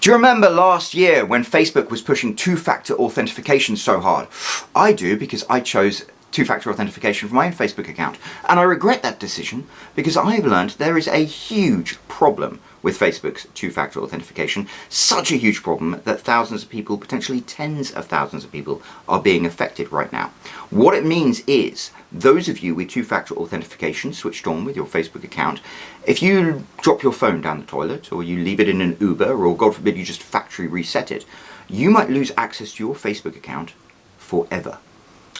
Do you remember last year when Facebook was pushing two-factor authentication so hard? I do, because I chose two-factor authentication for my own Facebook account. And I regret that decision because I have learned there is a huge problem with Facebook's two-factor authentication. Such a huge problem that thousands of people, potentially tens of thousands of people, are being affected right now. What it means is, those of you with two-factor authentication switched on with your Facebook account, if you drop your phone down the toilet, or you leave it in an Uber, or God forbid you just factory reset it, you might lose access to your Facebook account forever.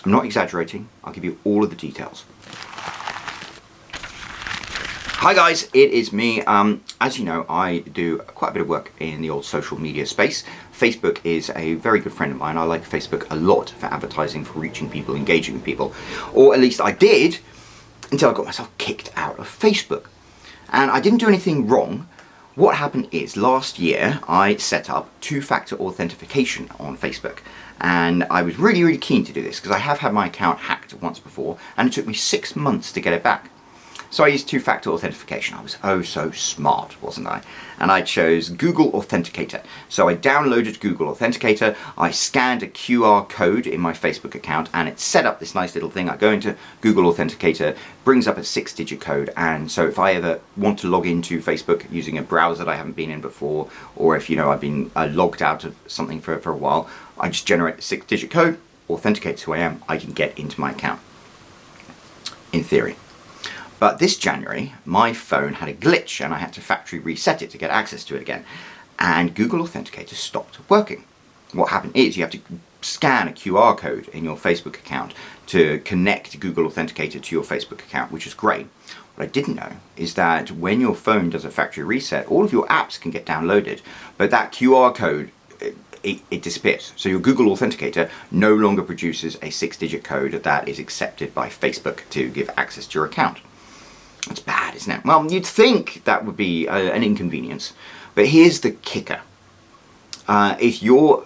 I'm not exaggerating, I'll give you all of the details. Hi guys, it is me. As you know, I do quite a bit of work in the old social media space. Facebook is a very good friend of mine. I like Facebook a lot for advertising, for reaching people, engaging with people. Or at least I did, until I got myself kicked out of Facebook. And I didn't do anything wrong. What happened is, last year I set up two-factor authentication on Facebook. And I was really keen to do this because I have had my account hacked once before, and it took me 6 months to get it back. So I used two-factor authentication. I was oh so smart, wasn't I? And I chose Google Authenticator. So I downloaded Google Authenticator, I scanned a QR code in my Facebook account, and it set up this nice little thing. I go into Google Authenticator, brings up a 6-digit code, and so if I ever want to log into Facebook using a browser that I haven't been in before, or if, you know, I've been logged out of something for a while, I just generate a 6-digit code, authenticate who I am, I can get into my account. In theory. But this January, my phone had a glitch and I had to factory reset it to get access to it again. And Google Authenticator stopped working. What happened is you have to scan a QR code in your Facebook account to connect Google Authenticator to your Facebook account, which is great. What I didn't know is that when your phone does a factory reset, all of your apps can get downloaded, but that QR code, it disappears. So your Google Authenticator no longer produces a 6-digit code that is accepted by Facebook to give access to your account. It's bad, isn't it? Well, you'd think that would be an inconvenience, but here's the kicker. If your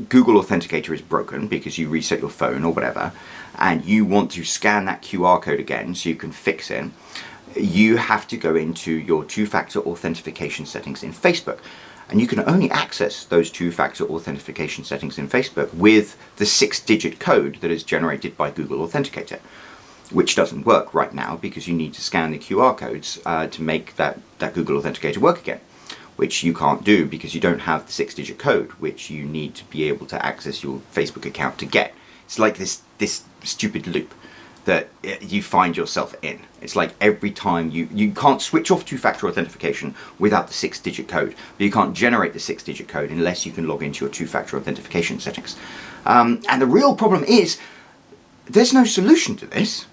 Google Authenticator is broken because you reset your phone or whatever, and you want to scan that QR code again so you can fix it, you have to go into your two-factor authentication settings in Facebook. And you can only access those two-factor authentication settings in Facebook with the 6-digit code that is generated by Google Authenticator, which doesn't work right now because you need to scan the QR codes to make that Google Authenticator work again, which you can't do because you don't have the 6-digit code, which you need to be able to access your Facebook account to get. It's like this stupid loop that you find yourself in. It's like every time you can't switch off two-factor authentication without the 6-digit code, but you can't generate the 6-digit code unless you can log into your two-factor authentication settings. And the real problem is, there's no solution to this.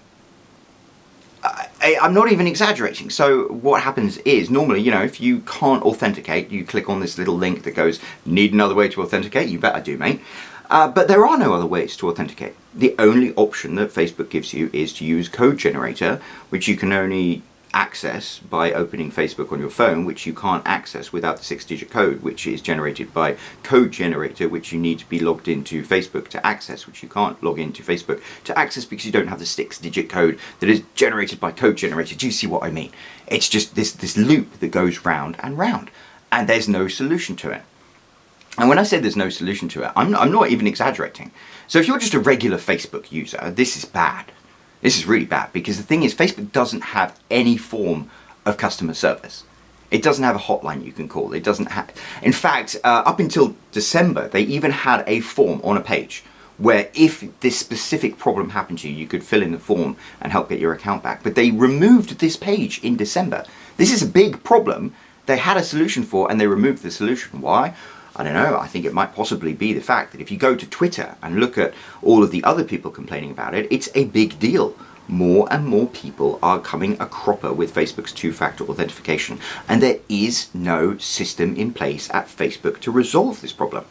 I'm not even exaggerating. So what happens is, normally, you know, if you can't authenticate, you click on this little link that goes, need another way to authenticate? You bet I do, mate. But there are no other ways to authenticate. The only option that Facebook gives you is to use Code Generator, which you can only access by opening Facebook on your phone, which you can't access without the 6-digit code, which is generated by Code Generator, which you need to be logged into Facebook to access, which you can't log into Facebook to access because you don't have the 6-digit code that is generated by Code Generator. Do you see what I mean? It's just this loop that goes round and round, and there's no solution to it. And when I say there's no solution to it, I'm not even exaggerating. So if you're just a regular Facebook user, this is bad. This is really bad, because the thing is, Facebook doesn't have any form of customer service. It doesn't have a hotline you can call. It doesn't have... In fact, up until December, they even had a form on a page where if this specific problem happened to you, you could fill in the form and help get your account back. But they removed this page in December. This is a big problem they had a solution for, and they removed the solution. Why? I don't know. I think it might possibly be the fact that if you go to Twitter and look at all of the other people complaining about it, it's a big deal. More and more people are coming a cropper with Facebook's two-factor authentication, and there is no system in place at Facebook to resolve this problem.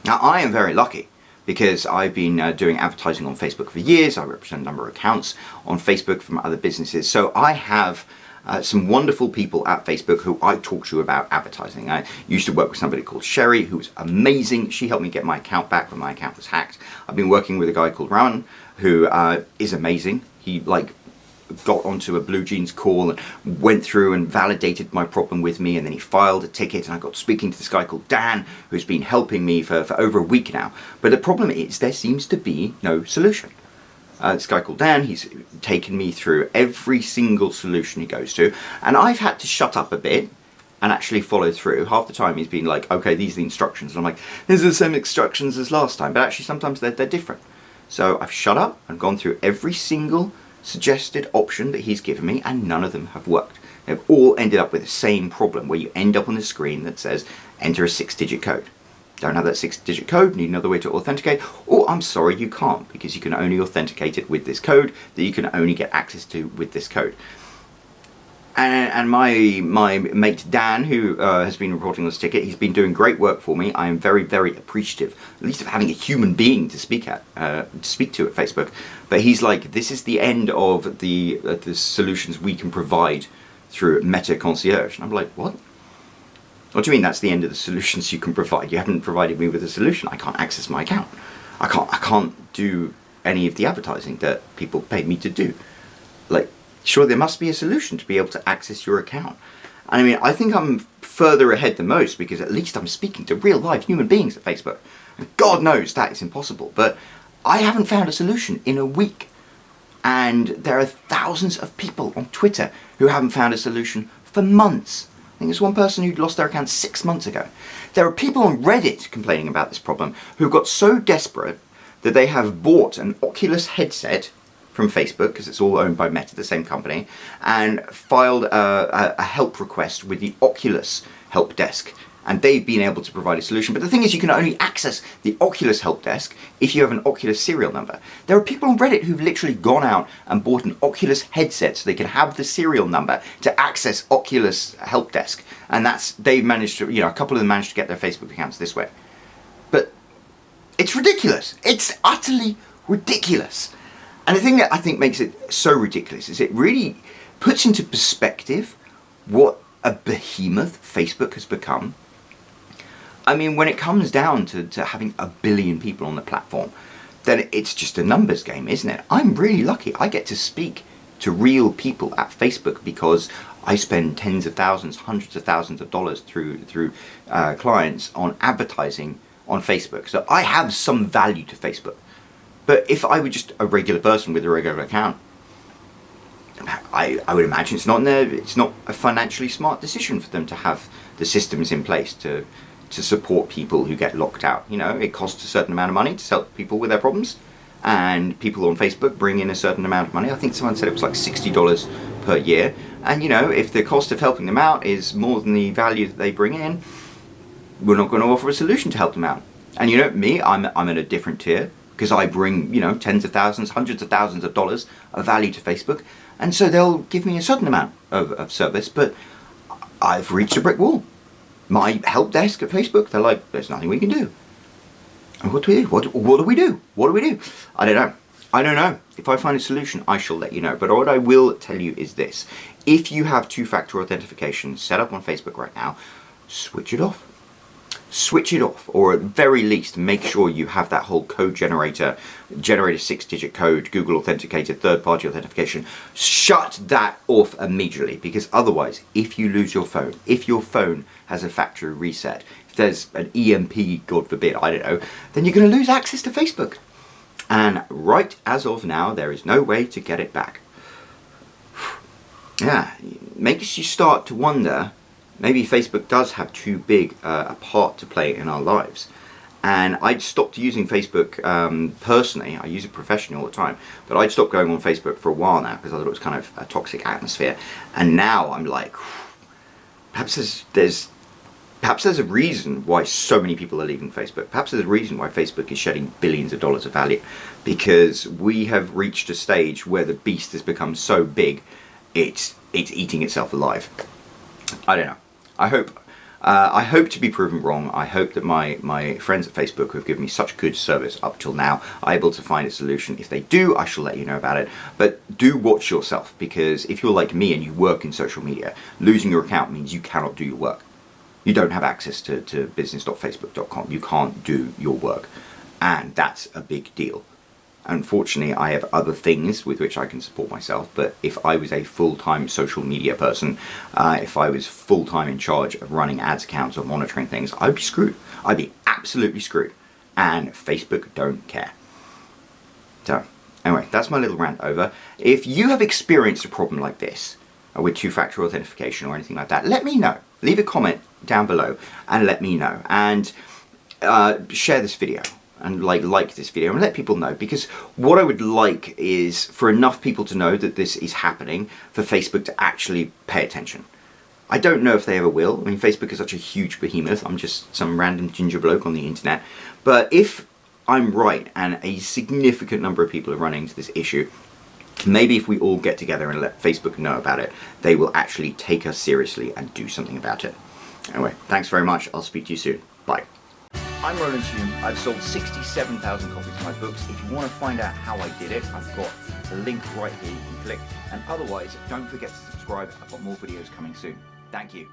Now, I am very lucky because I've been doing advertising on Facebook for years. I represent a number of accounts on Facebook from other businesses, so I have some wonderful people at Facebook who I talk to about advertising. I used to work with somebody called Sherry, who was amazing. She helped me get my account back when my account was hacked. I've been working with a guy called Rowan, who is amazing. He got onto a Blue Jeans call and went through and validated my problem with me, and then he filed a ticket, and I got speaking to this guy called Dan, who's been helping me for over a week now. But the problem is there seems to be no solution. This guy called Dan, he's taken me through every single solution he goes to, and I've had to shut up a bit and actually follow through. Half the time he's been like, okay, these are the instructions. And I'm like, these are the same instructions as last time, but actually sometimes they're different. So I've shut up and gone through every single suggested option that he's given me, and none of them have worked. They've all ended up with the same problem, where you end up on the screen that says, enter a 6-digit code. Don't have that 6-digit code, need another way to authenticate, or I'm sorry, you can't, because you can only authenticate it with this code that you can only get access to with this code. And my mate Dan, who has been reporting this ticket, he's been doing great work for me. I am very, very appreciative, at least of having a human being to speak to at Facebook. But he's like, this is the end of the solutions we can provide through Meta Concierge. And I'm like, what? What do you mean that's the end of the solutions you can provide? You haven't provided me with a solution. I can't access my account. I can't do any of the advertising that people paid me to do. Like, sure, there must be a solution to be able to access your account. And I mean, I think I'm further ahead than most, because at least I'm speaking to real live human beings at Facebook. And God knows that is impossible. But I haven't found a solution in a week. And there are thousands of people on Twitter who haven't found a solution for months. I think there's one person who'd lost their account 6 months ago. There are people on Reddit complaining about this problem who got so desperate that they have bought an Oculus headset from Facebook, because it's all owned by Meta, the same company, and filed a help request with the Oculus help desk, and they've been able to provide a solution. But the thing is, you can only access the Oculus help desk if you have an Oculus serial number. There are people on Reddit who've literally gone out and bought an Oculus headset so they can have the serial number to access Oculus help desk, and they've managed to, a couple of them managed to get their Facebook accounts this way. But it's ridiculous. It's utterly ridiculous. And the thing that I think makes it so ridiculous is it really puts into perspective what a behemoth Facebook has become. I mean, when it comes down to having 1 billion people on the platform, then it's just a numbers game, isn't it? I'm really lucky. I get to speak to real people at Facebook because I spend tens of thousands, hundreds of thousands of dollars through clients on advertising on Facebook. So I have some value to Facebook. But if I were just a regular person with a regular account, I would imagine it's not a financially smart decision for them to have the systems in place to support people who get locked out. It costs a certain amount of money to help people with their problems, and people on Facebook bring in a certain amount of money. I think someone said it was like $60 per year. And if the cost of helping them out is more than the value that they bring in, we're not going to offer a solution to help them out. And me, I'm at a different tier, because I bring, tens of thousands, hundreds of thousands of dollars of value to Facebook. And so they'll give me a certain amount of service, but I've reached a brick wall. My help desk at Facebook, they're like, there's nothing we can do. And what do we do? What do we do? What do we do? I don't know. If I find a solution, I shall let you know. But what I will tell you is this. If you have two-factor authentication set up on Facebook right now, switch it off. Switch it off, or at the very least make sure you have that whole code generator, generate a 6-digit code, Google authenticated third-party authentication. Shut that off immediately, because otherwise, if you lose your phone, if your phone has a factory reset, if there's an EMP, God forbid, I don't know, then you're going to lose access to Facebook. And right as of now, there is no way to get it back. Yeah, makes you start to wonder, maybe Facebook does have too big a part to play in our lives. And I'd stopped using Facebook personally. I use it professionally all the time. But I'd stopped going on Facebook for a while now because I thought it was kind of a toxic atmosphere. And now I'm like, perhaps there's a reason why so many people are leaving Facebook. Perhaps there's a reason why Facebook is shedding billions of dollars of value. Because we have reached a stage where the beast has become so big, it's eating itself alive. I don't know. I hope to be proven wrong. I hope that my friends at Facebook, who have given me such good service up till now, are able to find a solution. If they do, I shall let you know about it. But do watch yourself, because if you're like me and you work in social media, losing your account means you cannot do your work. You don't have access to business.facebook.com. You can't do your work. And that's a big deal. Unfortunately, I have other things with which I can support myself, but if I was a full-time social media person, if I was full-time in charge of running ads accounts or monitoring things, I'd be screwed. I'd be absolutely screwed. And Facebook don't care. So, anyway, that's my little rant over. If you have experienced a problem like this, with two-factor authentication or anything like that, let me know. Leave a comment down below and let me know. And share this video and like this video and let people know, because what I would like is for enough people to know that this is happening for Facebook to actually pay attention. I don't know if they ever will. I mean, Facebook is such a huge behemoth. I'm just some random ginger bloke on the internet. But if I'm right and a significant number of people are running into this issue, maybe if we all get together and let Facebook know about it, they will actually take us seriously and do something about it. Anyway, thanks very much. I'll speak to you soon. Bye. I'm Roland Hume. I've sold 67,000 copies of my books. If you want to find out how I did it, I've got the link right here you can click. And otherwise, don't forget to subscribe. I've got more videos coming soon. Thank you.